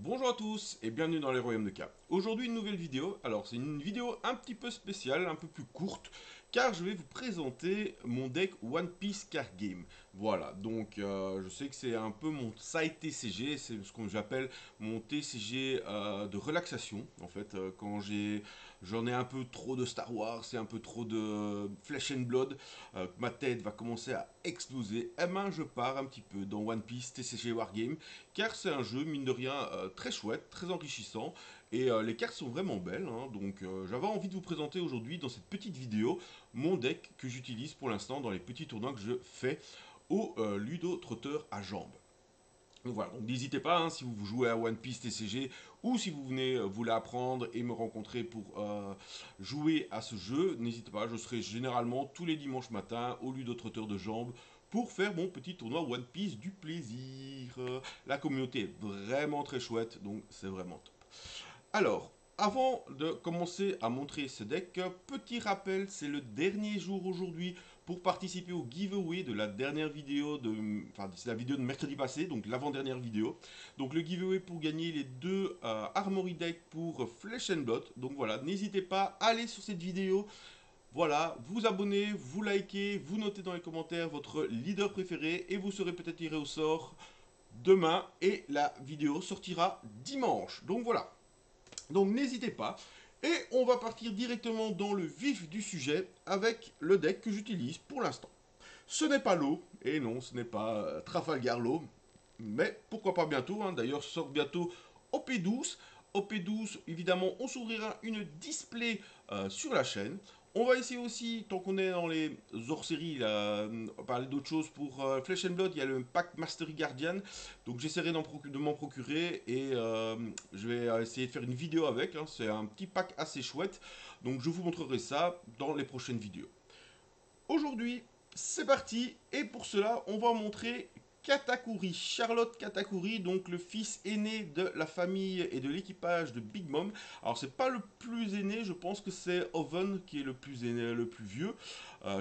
Bonjour à tous et bienvenue dans les Royaumes de K. Aujourd'hui une nouvelle vidéo. Alors c'est une vidéo un petit peu spéciale, un peu plus courte, car je vais vous présenter mon deck One Piece Card Game. Voilà, donc je sais que c'est un peu mon side TCG, c'est ce que j'appelle mon TCG de relaxation. En fait, quand j'en ai un peu trop de Star Wars, c'est un peu trop de Flesh and Blood, ma tête va commencer à exploser. Et ben je pars un petit peu dans One Piece TCG Wargame car c'est un jeu, mine de rien, très chouette, très enrichissant, et les cartes sont vraiment belles, hein. Donc j'avais envie de vous présenter aujourd'hui, dans cette petite vidéo, mon deck que j'utilise pour l'instant dans les petits tournois que je fais au Ludo Trotteur à jambes. Donc voilà, donc n'hésitez pas, hein, si vous jouez à One Piece TCG, ou si vous venez vous l'apprendre et me rencontrer pour jouer à ce jeu, n'hésitez pas, je serai généralement tous les dimanches matins au Ludo Trotteur de jambes pour faire mon petit tournoi One Piece du plaisir. La communauté est vraiment très chouette, donc c'est vraiment top. Alors, avant de commencer à montrer ce deck, petit rappel, c'est le dernier jour aujourd'hui pour participer au giveaway de la dernière vidéo enfin c'est la vidéo de mercredi passé, donc l'avant-dernière vidéo. Donc le giveaway pour gagner les deux Armory Deck pour Flesh and Blood. Donc voilà, n'hésitez pas à aller sur cette vidéo. Voilà, vous abonnez, vous likez, vous notez dans les commentaires votre leader préféré et vous serez peut-être tiré au sort demain et la vidéo sortira dimanche. Donc voilà. Donc n'hésitez pas. Et on va partir directement dans le vif du sujet avec le deck que j'utilise pour l'instant. Ce n'est pas l'eau, et non, ce n'est pas Trafalgar l'eau, mais pourquoi pas bientôt, hein. D'ailleurs, sort bientôt OP12. OP12, évidemment, on s'ouvrira une display sur la chaîne. On va essayer aussi, tant qu'on est dans les hors-séries, parler d'autres choses. Pour Flesh and Blood, il y a le pack Mastery Guardian. Donc j'essaierai de m'en procurer et je vais essayer de faire une vidéo avec, hein. C'est un petit pack assez chouette. Donc je vous montrerai ça dans les prochaines vidéos. Aujourd'hui, c'est parti, et pour cela, on va montrer Katakuri, Charlotte Katakuri, donc le fils aîné de la famille et de l'équipage de Big Mom. Alors c'est pas le plus aîné, je pense que c'est Oven qui est le plus aîné, le plus vieux.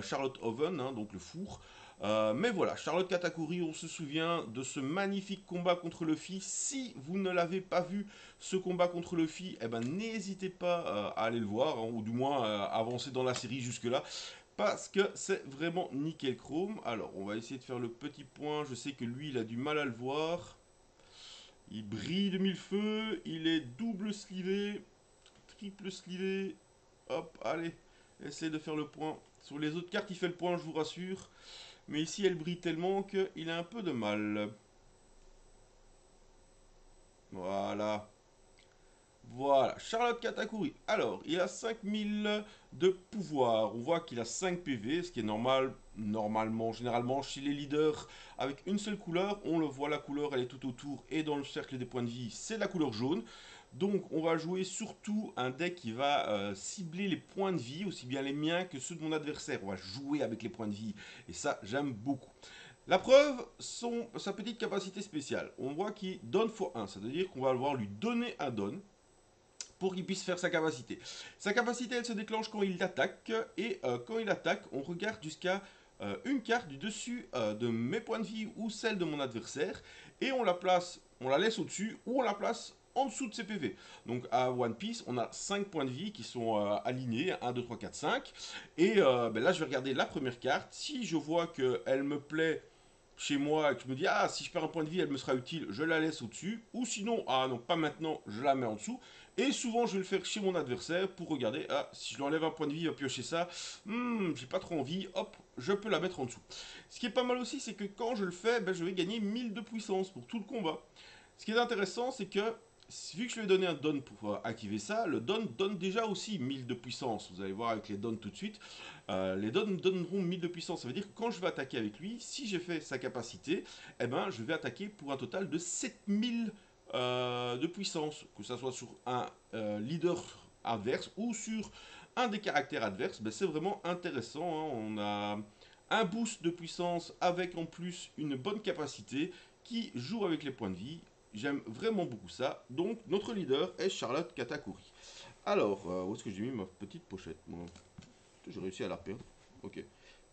Charlotte Oven, hein, donc le four. Mais voilà, Charlotte Katakuri, on se souvient de ce magnifique combat contre Luffy. Si vous ne l'avez pas vu, ce combat contre Luffy, eh ben, n'hésitez pas à aller le voir, hein, ou du moins avancer dans la série jusque-là parce que c'est vraiment nickel chrome. Alors, on va essayer de faire le petit point. Je sais que lui, il a du mal à le voir. Il brille de mille feux. Il est double slivé, triple slivé. Hop, allez, essayez de faire le point. Sur les autres cartes, il fait le point, je vous rassure. Mais ici, elle brille tellement qu'il a un peu de mal. Voilà. Voilà, Charlotte Katakuri. Alors, il a 5000 de pouvoir. On voit qu'il a 5 PV, ce qui est normal, normalement, généralement, chez les leaders avec une seule couleur. On le voit, la couleur, elle est tout autour et dans le cercle des points de vie, c'est la couleur jaune. Donc, on va jouer surtout un deck qui va cibler les points de vie, aussi bien les miens que ceux de mon adversaire. On va jouer avec les points de vie. Et ça, j'aime beaucoup. La preuve, sa petite capacité spéciale. On voit qu'il donne x1, c'est-à-dire qu'on va devoir lui donner un don pour qu'il puisse faire sa capacité. Sa capacité, elle se déclenche quand il attaque, et quand il attaque, on regarde jusqu'à une carte du dessus de mes points de vie ou celle de mon adversaire, et on la place, on la laisse au-dessus, ou on la place en dessous de ses PV. Donc à One Piece, on a 5 points de vie qui sont alignés, 1, 2, 3, 4, 5, et ben là je vais regarder la première carte, si je vois qu'elle me plaît chez moi et que je me dis ah si je perds un point de vie elle me sera utile, je la laisse au-dessus, ou sinon ah non pas maintenant, je la mets en dessous. Et souvent je vais le faire chez mon adversaire pour regarder ah si je lui enlève un point de vie, il va piocher ça, j'ai pas trop envie, hop je peux la mettre en dessous. Ce qui est pas mal aussi, c'est que quand je le fais, ben, je vais gagner 1000 de puissance pour tout le combat. Ce qui est intéressant, c'est que vu que je lui ai donné un don pour activer ça, le don donne déjà aussi 1000 de puissance. Vous allez voir avec les dons tout de suite. Les dons donneront 1000 de puissance. Ça veut dire que quand je vais attaquer avec lui, si j'ai fait sa capacité, eh ben, je vais attaquer pour un total de 7000 de puissance. Que ça soit sur un leader adverse ou sur un des caractères adverses, ben, c'est vraiment intéressant, hein. On a un boost de puissance avec en plus une bonne capacité qui joue avec les points de vie. J'aime vraiment beaucoup ça. Donc notre leader est Charlotte Katakuri. Alors, où est-ce que j'ai mis ma petite pochette moi? J'ai réussi à la perdre. Ok,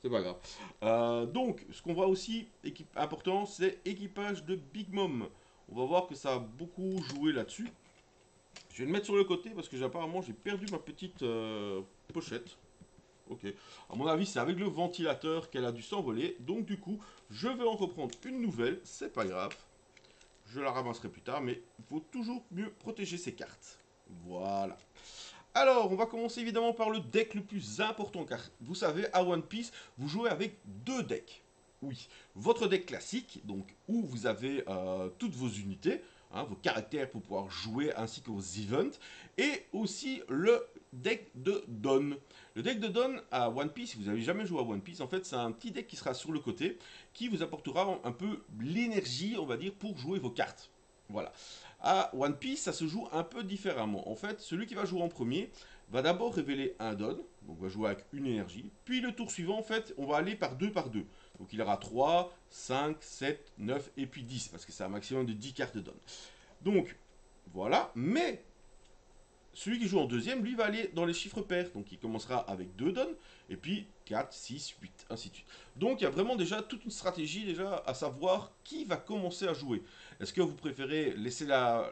c'est pas grave. Donc, ce qu'on voit aussi, important, c'est équipage de Big Mom. On va voir que ça a beaucoup joué là-dessus. Je vais le mettre sur le côté parce que apparemment j'ai perdu ma petite pochette. Ok. À mon avis, c'est avec le ventilateur qu'elle a dû s'envoler. Donc du coup, je vais en reprendre une nouvelle. C'est pas grave. Je la ramasserai plus tard, mais il faut toujours mieux protéger ses cartes. Voilà. Alors, on va commencer évidemment par le deck le plus important, car vous savez, à One Piece, vous jouez avec deux decks. Oui, votre deck classique, donc où vous avez toutes vos unités, hein, vos caractères pour pouvoir jouer, ainsi que vos events, et aussi le deck de Dawn. Le deck de Dawn à One Piece, si vous n'avez jamais joué à One Piece, en fait, c'est un petit deck qui sera sur le côté, qui vous apportera un peu l'énergie, on va dire, pour jouer vos cartes. Voilà. À One Piece, ça se joue un peu différemment. En fait, celui qui va jouer en premier va d'abord révéler un don, donc va jouer avec une énergie. Puis le tour suivant, en fait, on va aller par deux par deux. Donc il aura 3, 5, 7, 9 et puis 10, parce que c'est un maximum de 10 cartes de don. Donc, voilà. Mais celui qui joue en deuxième, lui, va aller dans les chiffres pairs. Donc il commencera avec 2 dons, et puis 4, 6, 8, ainsi de suite. Donc il y a vraiment déjà toute une stratégie déjà à savoir qui va commencer à jouer. Est-ce que vous préférez laisser la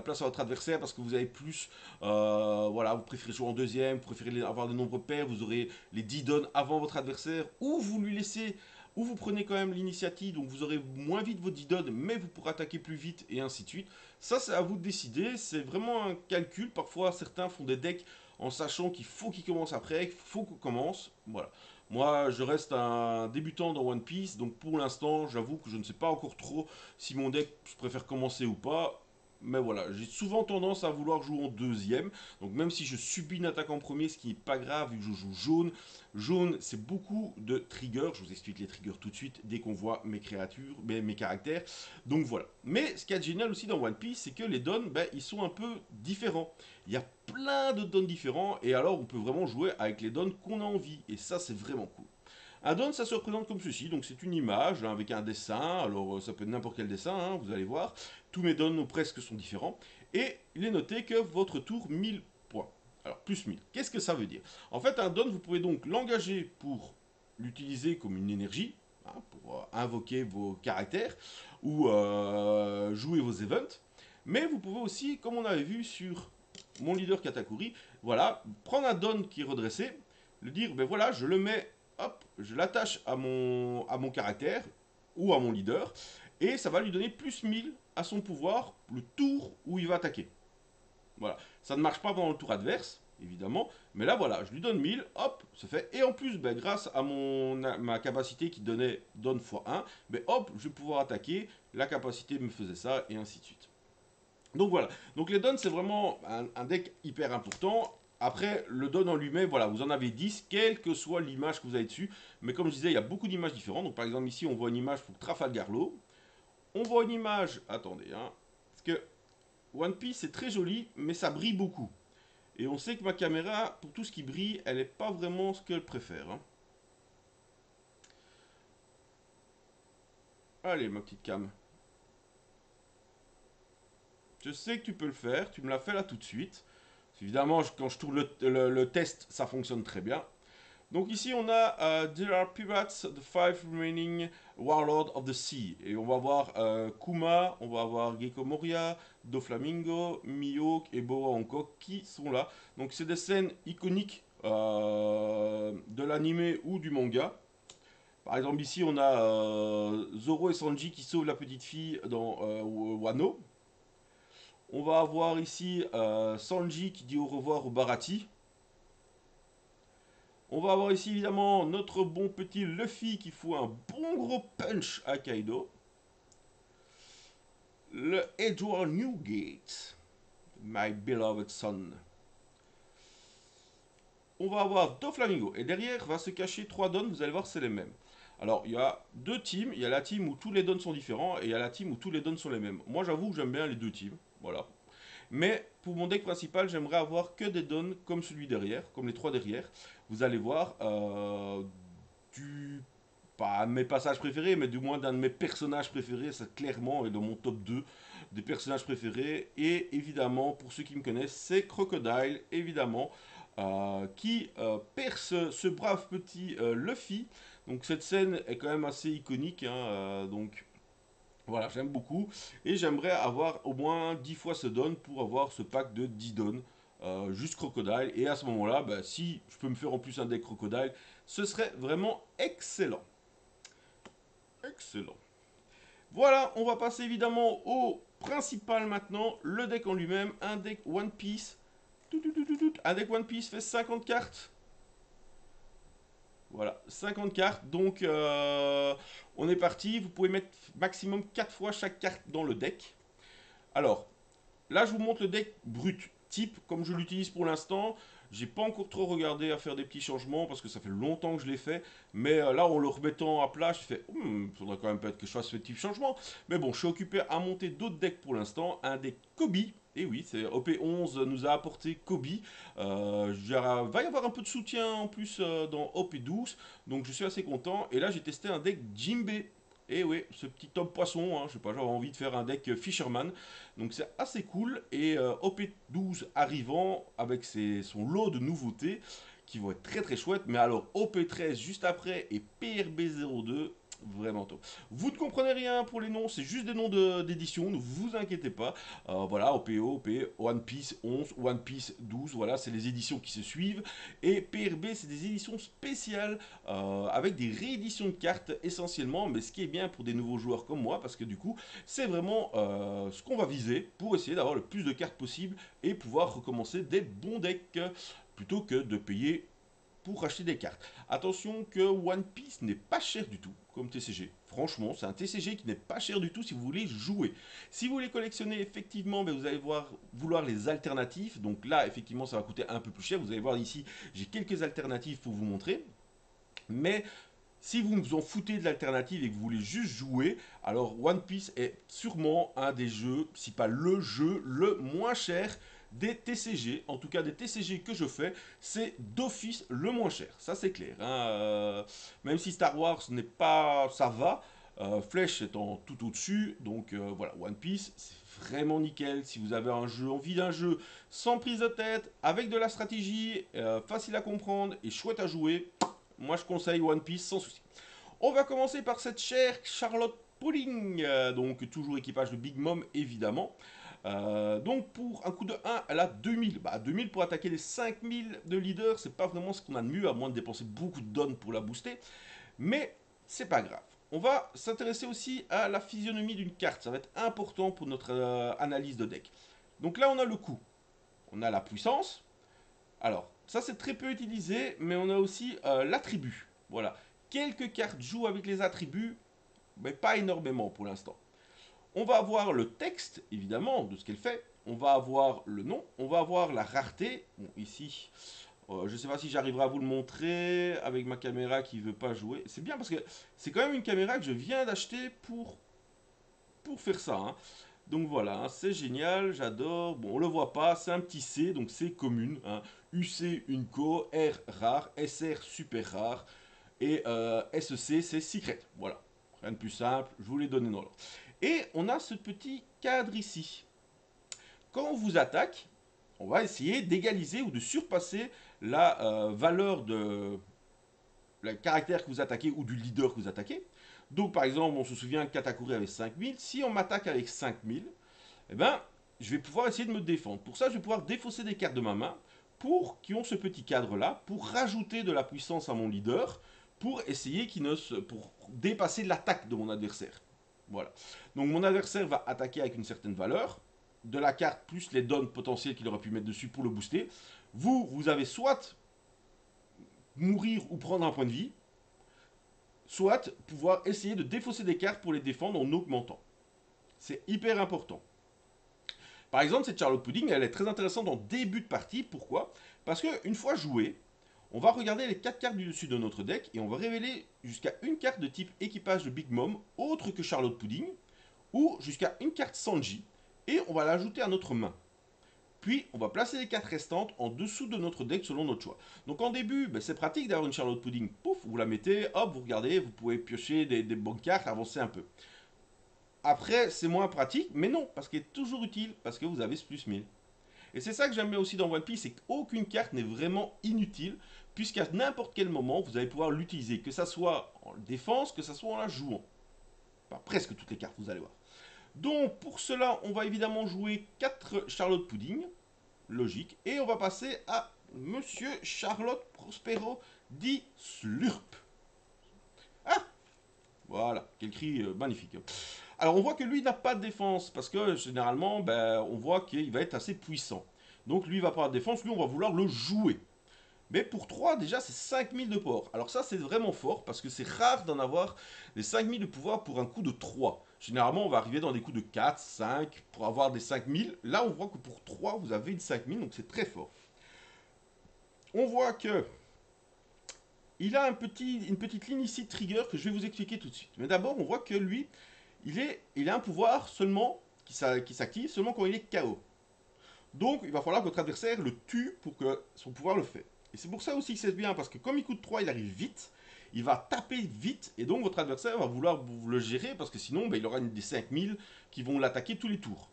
place à votre adversaire parce que vous avez plus, voilà, vous préférez jouer en deuxième, vous préférez avoir des nombres pairs, vous aurez les 10 dons avant votre adversaire, ou vous lui laissez, ou vous prenez quand même l'initiative, donc vous aurez moins vite vos 10 dons, mais vous pourrez attaquer plus vite, et ainsi de suite. Ça, c'est à vous de décider. C'est vraiment un calcul. Parfois, certains font des decks en sachant qu'il faut qu'ils commencent après, qu'il faut qu'on commence. Voilà. Moi, je reste un débutant dans One Piece, donc pour l'instant, j'avoue que je ne sais pas encore trop si mon deck, je préfère commencer ou pas. Mais voilà, j'ai souvent tendance à vouloir jouer en deuxième. Donc même si je subis une attaque en premier, ce qui n'est pas grave vu que je joue jaune. Jaune, c'est beaucoup de triggers. Je vous explique les triggers tout de suite dès qu'on voit mes créatures, mes caractères. Donc voilà. Mais ce qui est génial aussi dans One Piece, c'est que les dons, ben, ils sont un peu différents. Il y a plein de dons différents et alors on peut vraiment jouer avec les dons qu'on a envie. Et ça, c'est vraiment cool. Un don, ça se représente comme ceci. Donc c'est une image hein, avec un dessin. Alors ça peut être n'importe quel dessin, hein, vous allez voir. Tous mes dons ou presque sont différents. Et il est noté que votre tour 1000 points. Alors plus 1000. Qu'est-ce que ça veut dire? En fait, un don, vous pouvez donc l'engager pour l'utiliser comme une énergie, hein, pour invoquer vos caractères ou jouer vos events. Mais vous pouvez aussi, comme on avait vu sur mon leader Katakuri, voilà, prendre un don qui est redressé, le dire, ben voilà, je le mets, hop, je l'attache à mon caractère ou à mon leader, et ça va lui donner plus 1000 à son pouvoir le tour où il va attaquer. Voilà, ça ne marche pas pendant le tour adverse, évidemment, mais là voilà, je lui donne 1000, hop, c'est fait, et en plus, ben, grâce à ma capacité qui donnait donne x1, ben, hop, je vais pouvoir attaquer, la capacité me faisait ça, et ainsi de suite. Donc voilà. Donc les dons, c'est vraiment un deck hyper important. Après, le don en lui-même, voilà, vous en avez 10, quelle que soit l'image que vous avez dessus. Mais comme je disais, il y a beaucoup d'images différentes. Donc par exemple, ici, on voit une image pour Trafalgar Law. On voit une image, attendez, hein, parce que One Piece, c'est très joli, mais ça brille beaucoup. Et on sait que ma caméra, pour tout ce qui brille, elle n'est pas vraiment ce qu'elle préfère. Hein. Allez, ma petite cam. Je sais que tu peux le faire, tu me l'as fait là tout de suite. Évidemment, quand je tourne le test, ça fonctionne très bien. Donc ici, on a There are pirates, the five remaining warlords of the sea. Et on va voir Kuma, on va voir Gecko Moria, Doflamingo, Mihawk et Boa Hancock qui sont là. Donc c'est des scènes iconiques de l'anime ou du manga. Par exemple, ici, on a Zoro et Sanji qui sauvent la petite fille dans Wano. On va avoir ici Sanji qui dit au revoir au Barati. On va avoir ici évidemment notre bon petit Luffy qui fout un bon gros punch à Kaido. Le Edward Newgate, my beloved son. On va avoir Doflamingo et derrière va se cacher 3 dons, vous allez voir c'est les mêmes. Alors il y a deux teams, il y a la team où tous les dons sont différents et il y a la team où tous les dons sont les mêmes. Moi j'avoue que j'aime bien les deux teams, voilà. Mais pour mon deck principal, j'aimerais avoir que des dons comme celui derrière, comme les 3 derrière. Vous allez voir du pas mes passages préférés, mais du moins d'un de mes personnages préférés, ça clairement est dans mon top 2 des personnages préférés. Et évidemment, pour ceux qui me connaissent, c'est Crocodile, évidemment, qui perce ce brave petit Luffy. Donc cette scène est quand même assez iconique, hein, donc Voilà, j'aime beaucoup. Et j'aimerais avoir au moins 10 fois ce don pour avoir ce pack de 10 dons. Juste crocodile. Et à ce moment-là, bah, si je peux me faire en plus un deck crocodile, ce serait vraiment excellent. Excellent. Voilà, on va passer évidemment au principal maintenant. Le deck en lui-même. Un deck One Piece. Un deck One Piece fait 50 cartes. Voilà, 50 cartes. Donc, on est parti. Vous pouvez mettre maximum 4 fois chaque carte dans le deck. Alors, là, je vous montre le deck brut, type, comme je l'utilise pour l'instant. J'ai pas encore trop regardé à faire des petits changements parce que ça fait longtemps que je l'ai fait. Mais là, en le remettant à plat, je fais, faudrait quand même peut-être que je fasse ce petit changement. Mais bon, je suis occupé à monter d'autres decks pour l'instant. Un deck Kobe. Et oui, c'est OP11 nous a apporté Kobe. Va y avoir un peu de soutien en plus dans OP12. Donc je suis assez content. Et là, j'ai testé un deck Jimbe. Et oui, ce petit homme poisson, hein, je sais pas, j'avais envie de faire un deck Fisherman. Donc c'est assez cool. Et OP12 arrivant avec son lot de nouveautés qui vont être très très chouettes. Mais alors OP13 juste après et PRB02, vraiment top. Vous ne comprenez rien pour les noms, c'est juste des noms d'édition, ne vous inquiétez pas. Voilà, OPO, OP, One Piece 11, One Piece 12, voilà, c'est les éditions qui se suivent. Et PRB, c'est des éditions spéciales avec des rééditions de cartes essentiellement, mais ce qui est bien pour des nouveaux joueurs comme moi, parce que du coup, c'est vraiment ce qu'on va viser pour essayer d'avoir le plus de cartes possible et pouvoir recommencer des bons decks plutôt que de payer pour acheter des cartes. Attention que One Piece n'est pas cher du tout comme TCG. Franchement, c'est un TCG qui n'est pas cher du tout si vous voulez jouer. Si vous voulez collectionner, effectivement, vous allez vouloir les alternatives. Donc là, effectivement, ça va coûter un peu plus cher. Vous allez voir ici, j'ai quelques alternatives pour vous montrer. Mais si vous vous en foutez de l'alternative et que vous voulez juste jouer, alors One Piece est sûrement un des jeux, si pas le jeu le moins cher des TCG, en tout cas des TCG que je fais, c'est d'office le moins cher, ça c'est clair. Hein. Même si Star Wars n'est pas, ça va, Flèche étant tout au-dessus, donc voilà, One Piece c'est vraiment nickel. Si vous avez un jeu, envie d'un jeu sans prise de tête, avec de la stratégie, facile à comprendre et chouette à jouer, moi je conseille One Piece sans souci. On va commencer par cette chère Charlotte Pudding, donc toujours équipage de Big Mom évidemment. Donc pour un coup de 1, elle a 2000. 2000 pour attaquer les 5000 de leader, c'est pas vraiment ce qu'on a de mieux, à moins de dépenser beaucoup de dons pour la booster. Mais c'est pas grave. On va s'intéresser aussi à la physionomie d'une carte, ça va être important pour notre analyse de deck. Donc là on a le coup, on a la puissance. Alors ça c'est très peu utilisé, mais on a aussi l'attribut. Voilà, quelques cartes jouent avec les attributs, mais pas énormément pour l'instant. On va avoir le texte, évidemment, de ce qu'elle fait. On va avoir le nom. On va avoir la rareté. Bon, ici, je ne sais pas si j'arriverai à vous le montrer avec ma caméra qui ne veut pas jouer. C'est bien parce que c'est quand même une caméra que je viens d'acheter pour faire ça. Hein. Donc voilà, hein, c'est génial, j'adore. Bon, on le voit pas, c'est un petit C, donc c'est commune. Hein. UC, Unco, R, rare, SR, super rare. Et SEC, c'est secret. Voilà. Rien de plus simple, je vous l'ai donné dans l'ordre. Et on a ce petit cadre ici. Quand on vous attaque, on va essayer d'égaliser ou de surpasser la valeur de le caractère que vous attaquez ou du leader que vous attaquez. Donc par exemple, on se souvient que Katakuri avait 5000. Si on m'attaque avec 5000, eh ben, je vais pouvoir essayer de me défendre. Pour ça, je vais pouvoir défausser des cartes de ma main qui ont ce petit cadre-là, pour rajouter de la puissance à mon leader, pour essayer pour dépasser l'attaque de mon adversaire. Voilà. Donc mon adversaire va attaquer avec une certaine valeur, de la carte plus les dons potentiels qu'il aurait pu mettre dessus pour le booster. Vous avez soit mourir ou prendre un point de vie, soit pouvoir essayer de défausser des cartes pour les défendre en augmentant. C'est hyper important. Par exemple, cette Charlotte Pudding, elle est très intéressante en début de partie. Pourquoi? Parce qu'une fois jouée, on va regarder les 4 cartes du dessus de notre deck et on va révéler jusqu'à une carte de type équipage de Big Mom autre que Charlotte Pudding ou jusqu'à une carte Sanji et on va l'ajouter à notre main. Puis, on va placer les cartes restantes en dessous de notre deck selon notre choix. Donc en début, c'est pratique d'avoir une Charlotte Pudding. Pouf, vous la mettez, hop, vous regardez, vous pouvez piocher des bonnes cartes, avancer un peu. Après, c'est moins pratique, mais non, parce qu'elle est toujours utile, parce que vous avez ce plus 1000. Et c'est ça que j'aime bien aussi dans One Piece, c'est qu'aucune carte n'est vraiment inutile, puisqu'à n'importe quel moment, vous allez pouvoir l'utiliser, que ça soit en défense, que ça soit en la jouant. Enfin, presque toutes les cartes, vous allez voir. Donc pour cela, on va évidemment jouer 4 Charlotte Pudding, logique, et on va passer à Monsieur Charlotte Prospero dit Slurp. Ah, voilà, quel cri magnifique. Alors on voit que lui n'a pas de défense, parce que généralement, ben, on voit qu'il va être assez puissant. Donc lui il va pas de défense, lui on va vouloir le jouer. Mais pour 3, déjà, c'est 5000 de pouvoir. Alors ça, c'est vraiment fort, parce que c'est rare d'en avoir les 5000 de pouvoir pour un coup de 3. Généralement, on va arriver dans des coups de 4, 5, pour avoir des 5000. Là, on voit que pour 3, vous avez une 5000, donc c'est très fort. On voit que il a une petite ligne ici de trigger que je vais vous expliquer tout de suite. Mais d'abord, on voit que lui, il a un pouvoir seulement qui s'active seulement quand il est KO. Donc, il va falloir que votre adversaire le tue pour que son pouvoir le fait. Et c'est pour ça aussi que c'est bien, parce que comme il coûte 3, il arrive vite, il va taper vite, et donc votre adversaire va vouloir le gérer, parce que sinon, ben, il aura des 5000 qui vont l'attaquer tous les tours.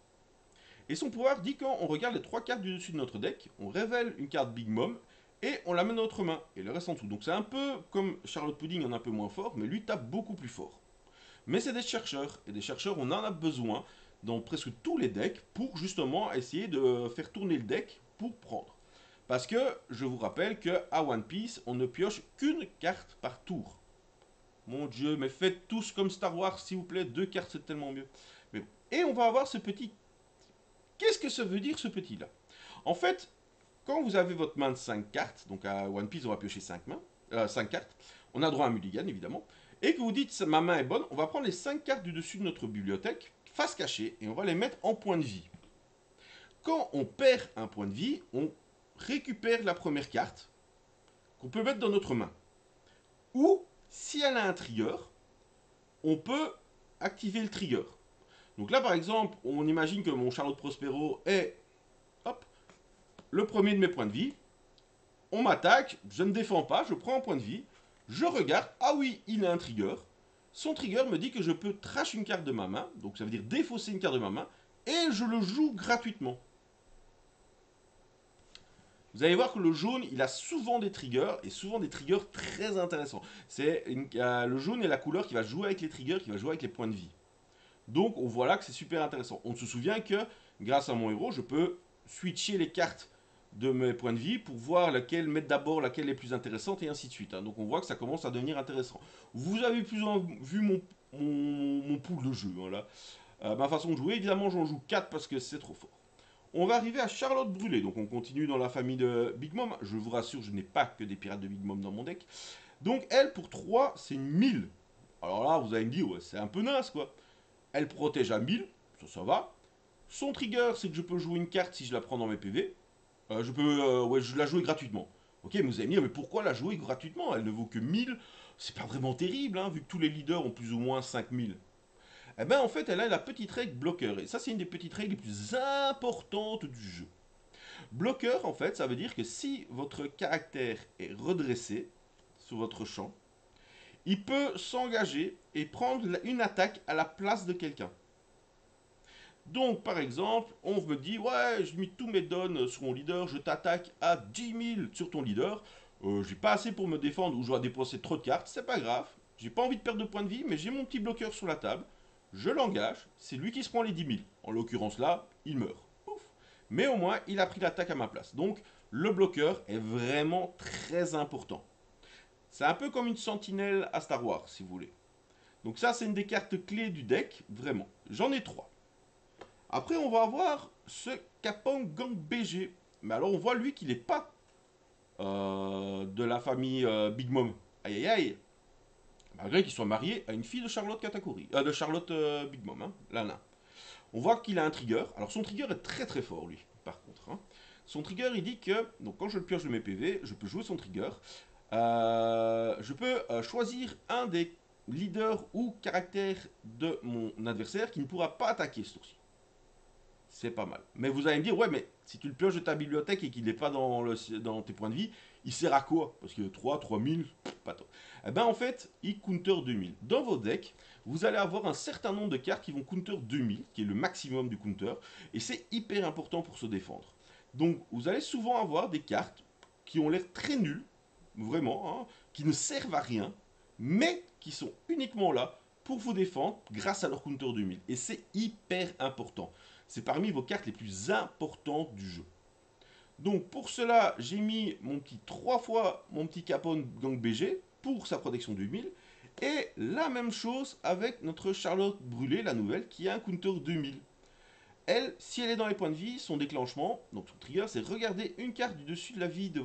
Et son pouvoir dit quand on regarde les 3 cartes du dessus de notre deck, on révèle une carte Big Mom, et on la met dans notre main, et le reste en dessous. Donc c'est un peu comme Charlotte Pudding en un peu moins fort, mais lui tape beaucoup plus fort. Mais c'est des chercheurs, et des chercheurs, on en a besoin dans presque tous les decks pour justement essayer de faire tourner le deck pour prendre. Parce que je vous rappelle que à One Piece, on ne pioche qu'une carte par tour. Mon dieu, mais faites tous comme Star Wars, s'il vous plaît, 2 cartes c'est tellement mieux. Mais bon. Et on va avoir ce petit. Qu'est-ce que ça veut dire ce petit là? En fait, quand vous avez votre main de 5 cartes, donc à One Piece on va piocher 5 mains, 5 cartes, on a droit à un mulligan évidemment, et que vous dites ma main est bonne, on va prendre les 5 cartes du dessus de notre bibliothèque, face cachée, et on va les mettre en point de vie. Quand on perd un point de vie, on récupère la première carte qu'on peut mettre dans notre main. Ou, si elle a un trigger, on peut activer le trigger. Donc là, par exemple, on imagine que mon Charlotte Prospero est, hop, le premier de mes points de vie. On m'attaque, je ne défends pas, je prends un point de vie, je regarde, ah oui, il a un trigger. Son trigger me dit que je peux trash une carte de ma main, donc ça veut dire défausser une carte de ma main, et je le joue gratuitement. Vous allez voir que le jaune, il a souvent des triggers, et souvent des triggers très intéressants. C'est le jaune est la couleur qui va jouer avec les triggers, qui va jouer avec les points de vie. Donc on voit là que c'est super intéressant. On se souvient que grâce à mon héros, je peux switcher les cartes de mes points de vie pour voir laquelle mettre d'abord, laquelle est plus intéressante et ainsi de suite. Donc on voit que ça commence à devenir intéressant. Vous avez plus vu mon pool de jeu. Hein, là. Ma façon de jouer, évidemment j'en joue 4 parce que c'est trop fort. On va arriver à Charlotte Brûlée. Donc on continue dans la famille de Big Mom. Je vous rassure, je n'ai pas que des pirates de Big Mom dans mon deck. Donc elle, pour 3, c'est une 1000. Alors là, vous allez me dire, ouais, c'est un peu naze quoi. Elle protège à 1000, ça va. Son trigger, c'est que je peux jouer une carte si je la prends dans mes PV. Je la jouer gratuitement. Ok, mais vous allez me dire, mais pourquoi la jouer gratuitement? Elle ne vaut que 1000. C'est pas vraiment terrible, hein, vu que tous les leaders ont plus ou moins 5000. Eh ben, en fait, elle a la petite règle bloqueur. Et ça, c'est une des petites règles les plus importantes du jeu. Bloqueur, en fait, ça veut dire que si votre caractère est redressé sur votre champ, il peut s'engager et prendre une attaque à la place de quelqu'un. Donc, par exemple, on me dit, ouais, j'ai mis tous mes dons sur mon leader, je t'attaque à 10 000 sur ton leader, j'ai pas assez pour me défendre ou je dois dépenser trop de cartes, c'est pas grave, j'ai pas envie de perdre de points de vie, mais j'ai mon petit bloqueur sur la table, je l'engage, c'est lui qui se prend les 10 000. En l'occurrence là, il meurt. Ouf. Mais au moins, il a pris l'attaque à ma place. Donc, le bloqueur est vraiment très important. C'est un peu comme une sentinelle à Star Wars, si vous voulez. Donc ça, c'est une des cartes clés du deck, vraiment. J'en ai 3. Après, on va avoir ce Kapang Gang BG. Mais alors, on voit lui qu'il n'est pas de la famille Big Mom. Aïe aïe aïe. Malgré qu'il soit marié à une fille de Charlotte Katakuri. De Charlotte Big Mom, hein, Lana. On voit qu'il a un trigger. Alors, son trigger est très très fort, lui, par contre. Hein. Son trigger, il dit que, donc quand je le pioche de mes PV, je peux jouer son trigger. Je peux choisir un des leaders ou caractères de mon adversaire qui ne pourra pas attaquer ce tour-ci. C'est pas mal. Mais vous allez me dire, ouais, mais si tu le pioches de ta bibliothèque et qu'il n'est pas dans tes points de vie, il sert à quoi? Parce que 3, 3000, pas tant. Eh ben en fait, il counter 2000. Dans vos decks, vous allez avoir un certain nombre de cartes qui vont counter 2000, qui est le maximum du counter, et c'est hyper important pour se défendre. Donc vous allez souvent avoir des cartes qui ont l'air très nulles, vraiment, hein, qui ne servent à rien, mais qui sont uniquement là pour vous défendre grâce à leur counter 2000. Et c'est hyper important. C'est parmi vos cartes les plus importantes du jeu. Donc pour cela, j'ai mis mon petit 3 fois mon petit Capone Gang BG pour sa protection 2000. Et la même chose avec notre Charlotte Brûlée, la nouvelle, qui a un counter 2000. Elle, si elle est dans les points de vie, son déclenchement, donc son trigger, c'est regarder une carte du dessus de la vie de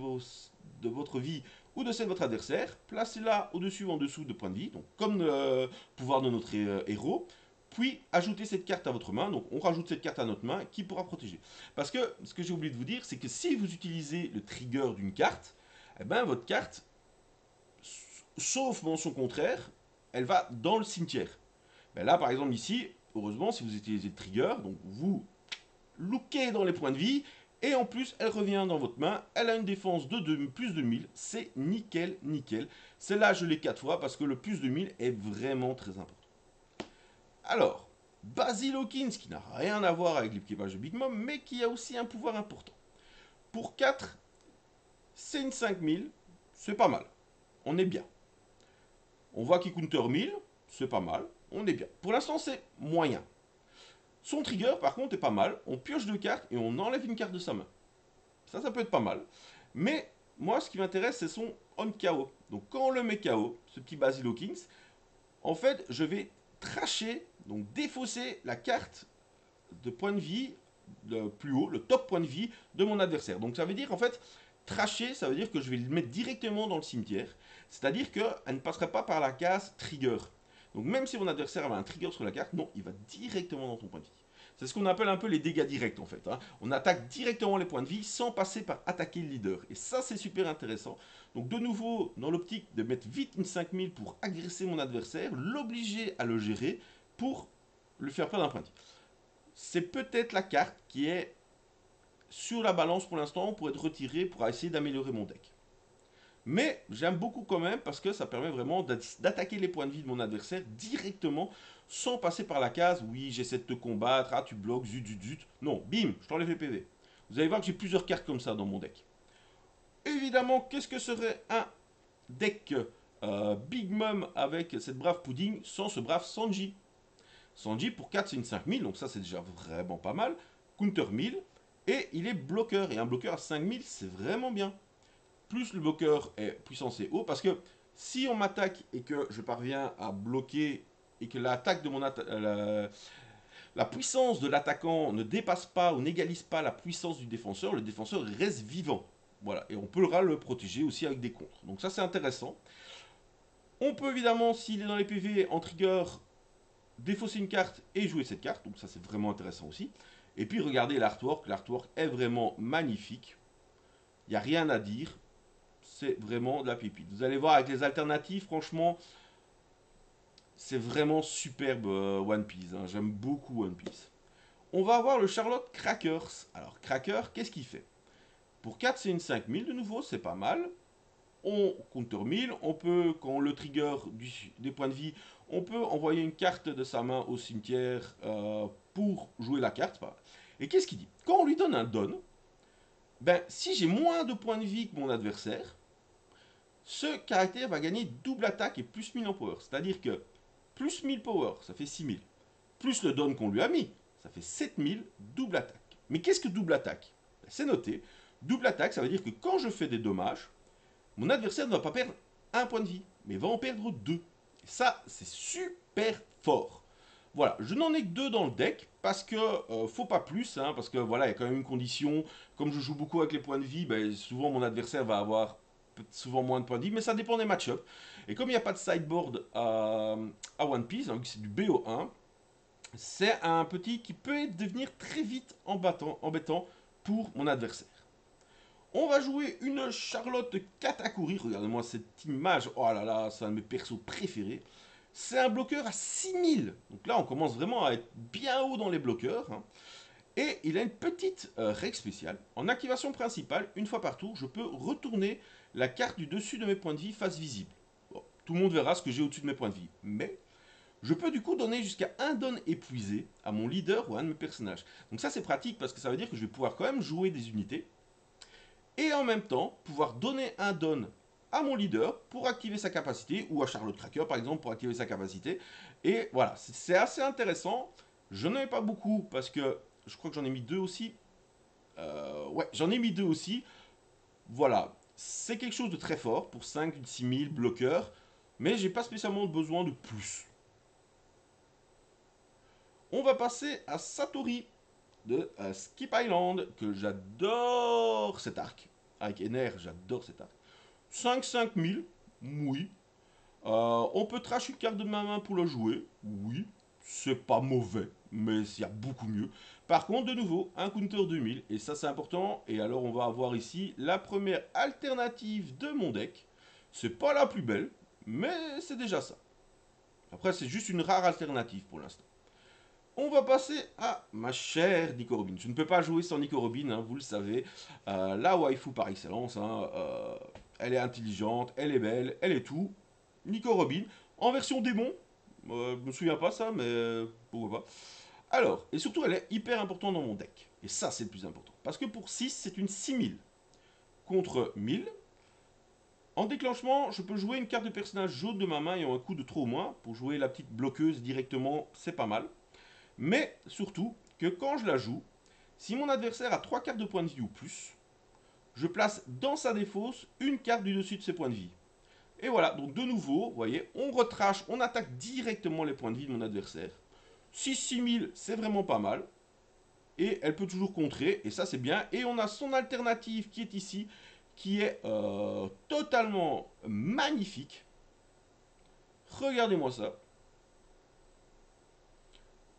votre vie ou de celle de votre adversaire, placez-la au-dessus ou en dessous de points de vie, donc comme le pouvoir de notre héros, puis ajoutez cette carte à votre main, donc on rajoute cette carte à notre main qui pourra protéger. Parce que ce que j'ai oublié de vous dire, c'est que si vous utilisez le trigger d'une carte, eh ben votre carte, sauf mention contraire, elle va dans le cimetière. Ben là par exemple ici, heureusement si vous utilisez le trigger, donc vous lookez dans les points de vie, et en plus elle revient dans votre main, elle a une défense de plus de 1000, c'est nickel, nickel. Celle-là je l'ai 4 fois parce que le plus de 1000 est vraiment très important. Alors, Basil Hawkins, qui n'a rien à voir avec l'équipage de Big Mom, mais qui a aussi un pouvoir important. Pour 4, c'est une 5000, c'est pas mal, on est bien. On voit qu'il counter 1000, c'est pas mal, on est bien. Pour l'instant c'est moyen. Son trigger, par contre, est pas mal. On pioche 2 cartes et on enlève une carte de sa main. Ça peut être pas mal. Mais moi, ce qui m'intéresse, c'est son on KO. Donc, quand on le met KO, ce petit Basil Hawkins, en fait, je vais tracher, donc défausser la carte de point de vie le plus haut, le top point de vie de mon adversaire. Donc, ça veut dire, en fait, tracher, ça veut dire que je vais le mettre directement dans le cimetière. C'est-à-dire qu'elle ne passerait pas par la case trigger. Donc même si mon adversaire avait un trigger sur la carte, non, il va directement dans ton point de vie. C'est ce qu'on appelle un peu les dégâts directs en fait. Hein. On attaque directement les points de vie sans passer par attaquer le leader. Et ça c'est super intéressant. Donc de nouveau, dans l'optique de mettre vite une 5000 pour agresser mon adversaire, l'obliger à le gérer pour le faire perdre un point de vie. C'est peut-être la carte qui est sur la balance pour l'instant pour être retirée pour essayer d'améliorer mon deck. Mais j'aime beaucoup quand même parce que ça permet vraiment d'attaquer les points de vie de mon adversaire directement sans passer par la case oui j'essaie de te combattre, ah tu bloques, zut zut zut. Non, bim, je t'enlève les PV. Vous allez voir que j'ai plusieurs cartes comme ça dans mon deck. Évidemment, qu'est-ce que serait un deck Big Mom avec cette brave pudding sans ce brave Sanji? Sanji pour 4 c'est une 5000, donc ça c'est déjà vraiment pas mal. Counter 1000 et il est bloqueur et un bloqueur à 5000 c'est vraiment bien. Plus le bloqueur est puissance et haut, parce que si on m'attaque et que je parviens à bloquer et que l'attaque de mon la puissance de l'attaquant ne dépasse pas ou n'égalise pas la puissance du défenseur, le défenseur reste vivant. Voilà, et on pourra le protéger aussi avec des contres. Donc ça c'est intéressant. On peut évidemment, s'il est dans les PV en trigger, défausser une carte et jouer cette carte. Donc ça c'est vraiment intéressant aussi. Et puis regardez l'artwork est vraiment magnifique. Il n'y a rien à dire. C'est vraiment de la pépite. Vous allez voir avec les alternatives, franchement, c'est vraiment superbe One Piece. Hein. J'aime beaucoup One Piece. On va avoir le Charlotte Crackers. Alors, Cracker, qu'est-ce qu'il fait? Pour 4, c'est une 5000 de nouveau, c'est pas mal. On counter 1000. On peut, quand on le trigger des points de vie, on peut envoyer une carte de sa main au cimetière pour jouer la carte. Et qu'est-ce qu'il dit? Quand on lui donne un don, ben, si j'ai moins de points de vie que mon adversaire, ce caractère va gagner double attaque et plus 1000 en power. C'est-à-dire que plus 1000 power, ça fait 6000. Plus le don qu'on lui a mis, ça fait 7000 double attaque. Mais qu'est-ce que double attaque? C'est noté. Double attaque, ça veut dire que quand je fais des dommages, mon adversaire ne va pas perdre un point de vie, mais va en perdre 2. Et ça, c'est super fort. Voilà, je n'en ai que 2 dans le deck, parce que faut pas plus, hein, parce que voilà, il y a quand même une condition. Comme je joue beaucoup avec les points de vie, ben, souvent mon adversaire va avoir souvent moins de points de vie, mais ça dépend des match-ups. Et comme il n'y a pas de sideboard à One Piece, hein, c'est du BO1, c'est un petit qui peut devenir très vite embêtant pour mon adversaire. On va jouer une Charlotte Katakuri. Regardez-moi cette image. Oh là là, c'est un de mes persos préférés. C'est un bloqueur à 6000. Donc là, on commence vraiment à être bien haut dans les bloqueurs. Hein. Et il a une petite règle spéciale. En activation principale, une fois par tour, je peux retourner la carte du dessus de mes points de vie face visible. Bon, tout le monde verra ce que j'ai au-dessus de mes points de vie. Mais je peux du coup donner jusqu'à un don épuisé à mon leader ou à un de mes personnages. Donc ça c'est pratique parce que ça veut dire que je vais pouvoir quand même jouer des unités. Et en même temps, pouvoir donner un don à mon leader pour activer sa capacité, ou à Charlotte Cracker par exemple pour activer sa capacité. Et voilà, c'est assez intéressant. Je n'en ai pas beaucoup parce que je crois que j'en ai mis 2 aussi. Ouais, j'en ai mis 2 aussi. Voilà, c'est quelque chose de très fort pour 5 6000 bloqueurs, mais j'ai pas spécialement besoin de plus. On va passer à Satori de Skip Island, que j'adore cet arc. Avec Ener, j'adore cet arc. 5-5000, oui. On peut trash une carte de ma main pour le jouer, oui. C'est pas mauvais, mais il y a beaucoup mieux. Par contre, de nouveau, un counter 2000, et ça c'est important. Et alors on va avoir ici la première alternative de mon deck. C'est pas la plus belle, mais c'est déjà ça. Après, c'est juste une rare alternative pour l'instant. On va passer à ma chère Nico Robin. Je ne peux pas jouer sans Nico Robin, hein, vous le savez. La waifu par excellence. Hein, elle est intelligente, elle est belle, elle est tout. Nico Robin, en version démon. Je me souviens pas ça, mais pourquoi pas. Alors, et surtout, elle est hyper importante dans mon deck. Et ça, c'est le plus important. Parce que pour 6, c'est une 6000 contre 1000. En déclenchement, je peux jouer une carte de personnage jaune de ma main ayant un coup de trop ou moins. Pour jouer la petite bloqueuse directement, c'est pas mal. Mais surtout, que quand je la joue, si mon adversaire a 3 cartes de points de vie ou plus, je place dans sa défausse une carte du dessus de ses points de vie. Et voilà, donc de nouveau, vous voyez, on retrache, on attaque directement les points de vie de mon adversaire. 6-6000, c'est vraiment pas mal. Et elle peut toujours contrer, et ça c'est bien. Et on a son alternative qui est ici, qui est totalement magnifique. Regardez-moi ça.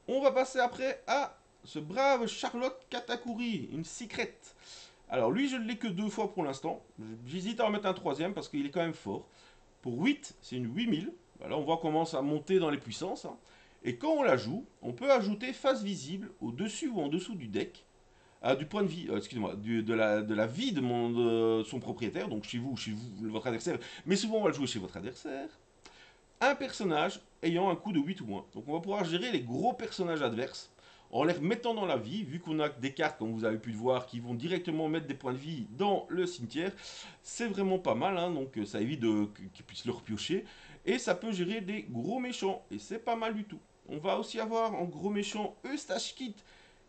On va passer après à ce brave Charlotte Katakuri, une secrète. Alors lui, je ne l'ai que 2 fois pour l'instant. J'hésite à en mettre un troisième parce qu'il est quand même fort. Pour 8, c'est une 8000. Voilà, on voit comment ça monte dans les puissances. Hein. Et quand on la joue, on peut ajouter face visible au-dessus ou en dessous du deck, du point de vie, excusez-moi, de la vie de son propriétaire, donc chez vous, votre adversaire. Mais souvent, on va le jouer chez votre adversaire. Un personnage ayant un coup de 8 ou moins. Donc on va pouvoir gérer les gros personnages adverses en les remettant dans la vie, vu qu'on a des cartes, comme vous avez pu le voir, qui vont directement mettre des points de vie dans le cimetière. C'est vraiment pas mal, hein, donc ça évite qu'ils puissent le repiocher. Et ça peut gérer des gros méchants, et c'est pas mal du tout. On va aussi avoir en gros méchant Eustache Kit.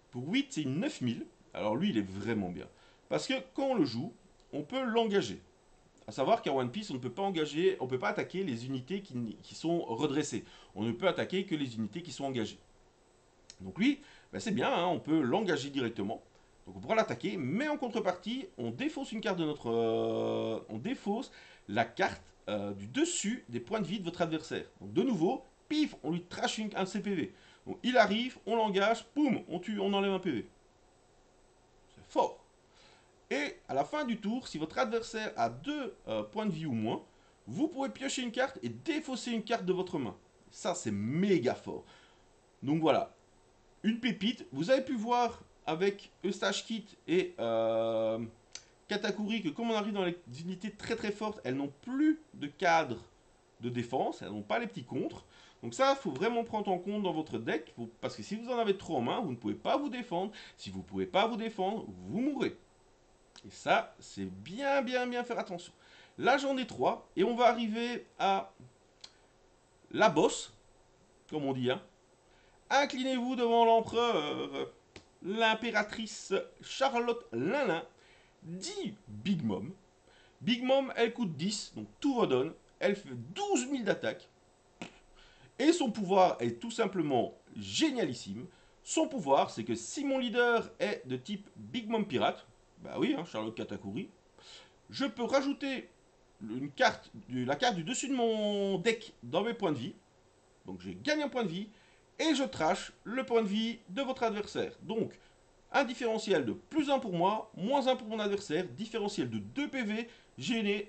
Pour 8, c'est une 9000. Alors lui, il est vraiment bien. Parce que quand on le joue, on peut l'engager. A savoir qu'à One Piece, on ne peut pas engager, on ne peut pas attaquer les unités qui sont redressées. On ne peut attaquer que les unités qui sont engagées. Donc lui, ben c'est bien, hein, on peut l'engager directement. Donc on pourra l'attaquer, mais en contrepartie, on défausse une carte de notre, on défausse la carte du dessus des points de vie de votre adversaire. Donc de nouveau, pif, on lui trash un CPV. Donc il arrive, on l'engage, boum, on tue, on enlève un PV. C'est fort. Et à la fin du tour, si votre adversaire a 2 points de vie ou moins, vous pouvez piocher une carte et défausser une carte de votre main. Ça, c'est méga fort. Donc voilà, une pépite. Vous avez pu voir avec Eustache Kit et Katakuri que comme on arrive dans les unités très très fortes, elles n'ont plus de cadre de défense, elles n'ont pas les petits contres. Donc ça, il faut vraiment prendre en compte dans votre deck, parce que si vous en avez trop en main, vous ne pouvez pas vous défendre. Si vous ne pouvez pas vous défendre, vous mourrez. Et ça, c'est bien, bien, bien faire attention. Là, j'en ai 3. Et on va arriver à la bosse, comme on dit. Hein. Inclinez-vous devant l'empereur, l'impératrice Charlotte Lin, dit Big Mom. Big Mom, elle coûte 10, donc tout redonne. Elle fait 12 000 d'attaque. Et son pouvoir est tout simplement génialissime. Son pouvoir, c'est que si mon leader est de type Big Mom Pirate, bah oui, hein, Charlotte Katakuri, je peux rajouter la carte du dessus de mon deck dans mes points de vie. Donc j'ai gagné un point de vie et je trash le point de vie de votre adversaire. Donc un différentiel de plus 1 pour moi, moins 1 pour mon adversaire, différentiel de 2 PV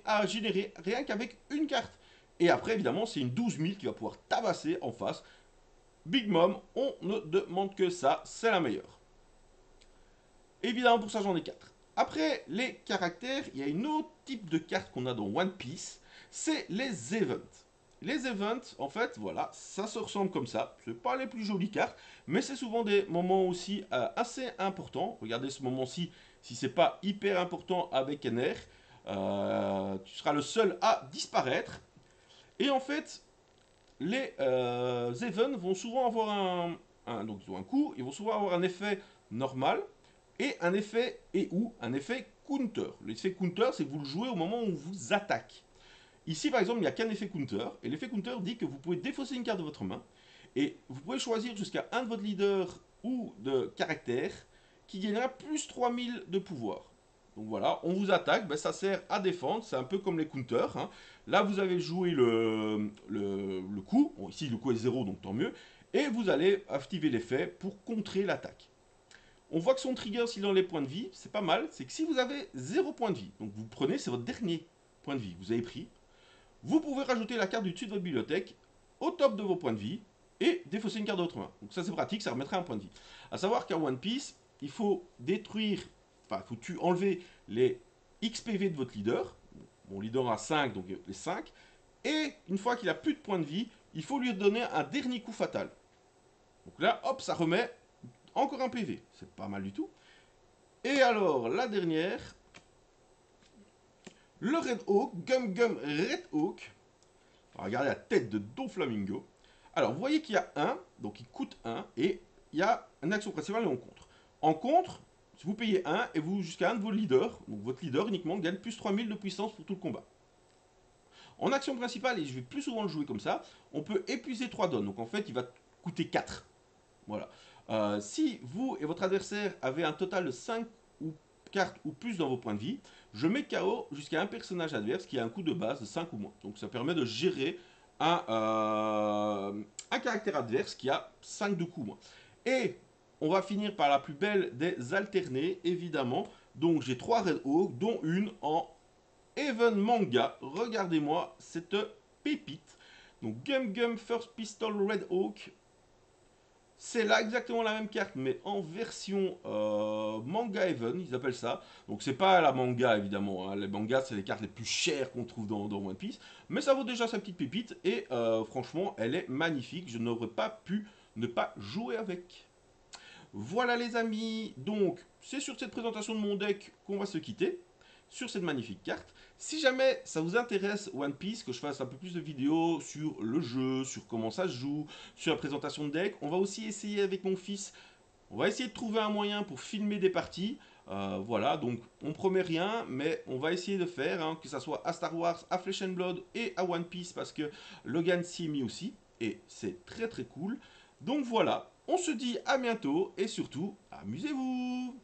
à générer rien qu'avec une carte. Et après évidemment c'est une 12 000 qui va pouvoir tabasser en face. Big Mom, on ne demande que ça, c'est la meilleure. Évidemment pour ça j'en ai 4. Après les caractères, il y a une autre type de carte qu'on a dans One Piece, c'est les events. Les events, en fait, voilà, ça se ressemble comme ça. Ce n'est pas les plus jolies cartes, mais c'est souvent des moments aussi assez importants. Regardez ce moment-ci, si c'est pas hyper important avec Ener. Tu seras le seul à disparaître. Et en fait, les events vont souvent avoir donc ils ont un coût, ils vont souvent avoir un effet normal et un effet ou un effet counter. L'effet counter, c'est que vous le jouez au moment où on vous attaque. Ici, par exemple, il n'y a qu'un effet counter, et l'effet counter dit que vous pouvez défausser une carte de votre main, et vous pouvez choisir jusqu'à un de votre leader ou de caractère qui gagnera plus 3000 de pouvoir. Donc voilà, on vous attaque, ben ça sert à défendre, c'est un peu comme les counters. Hein. Là, vous avez joué le coup, bon, ici le coup est 0, donc tant mieux, et vous allez activer l'effet pour contrer l'attaque. On voit que son trigger, s'il est dans les points de vie, c'est pas mal, c'est que si vous avez 0 point de vie, donc vous prenez, c'est votre dernier point de vie, vous avez pris, vous pouvez rajouter la carte du dessus de votre bibliothèque au top de vos points de vie et défausser une carte de votre main. Donc ça c'est pratique, ça remettrait un point de vie. A savoir qu'à One Piece, il faut détruire, enfin il faut enlever les XPV de votre leader. Mon leader a 5, donc les 5. Et une fois qu'il a plus de points de vie, il faut lui donner un dernier coup fatal. Donc là, hop, ça remet encore un PV. C'est pas mal du tout. Et alors, la dernière, le Red Hawk, Gum Gum Red Hawk. Regardez la tête de Doflamingo. Alors, vous voyez qu'il y a 1, donc il coûte 1, et il y a une action principale et on contre. En contre, si vous payez 1, et vous jusqu'à un de vos leaders, donc votre leader uniquement gagne plus 3000 de puissance pour tout le combat. En action principale, et je vais plus souvent le jouer comme ça, on peut épuiser 3 dons. Donc en fait, il va coûter 4. Voilà. Si vous et votre adversaire avez un total de 5 ou cartes ou plus dans vos points de vie, je mets KO jusqu'à un personnage adverse qui a un coût de base de 5 ou moins. Donc ça permet de gérer un caractère adverse qui a 5 de coups moins. Et on va finir par la plus belle des alternées, évidemment. Donc j'ai 3 Red Hawk, dont une en Even Manga. Regardez-moi cette pépite. Donc Gum Gum First Pistol Red Hawk. C'est là exactement la même carte, mais en version manga Even, ils appellent ça. Donc c'est pas la manga évidemment, hein. Les mangas c'est les cartes les plus chères qu'on trouve dans One Piece. Mais ça vaut déjà sa petite pépite et franchement elle est magnifique. Je n'aurais pas pu ne pas jouer avec. Voilà les amis, donc c'est sur cette présentation de mon deck qu'on va se quitter. Sur cette magnifique carte. Si jamais ça vous intéresse One Piece, que je fasse un peu plus de vidéos sur le jeu, sur comment ça se joue, sur la présentation de deck, on va aussi essayer avec mon fils, on va essayer de trouver un moyen pour filmer des parties. Voilà, donc on promet rien, mais on va essayer de faire, hein, que ça soit à Star Wars, à Flesh and Blood et à One Piece, parce que Logan s'y est mis aussi, et c'est très très cool. Donc voilà, on se dit à bientôt, et surtout, amusez-vous!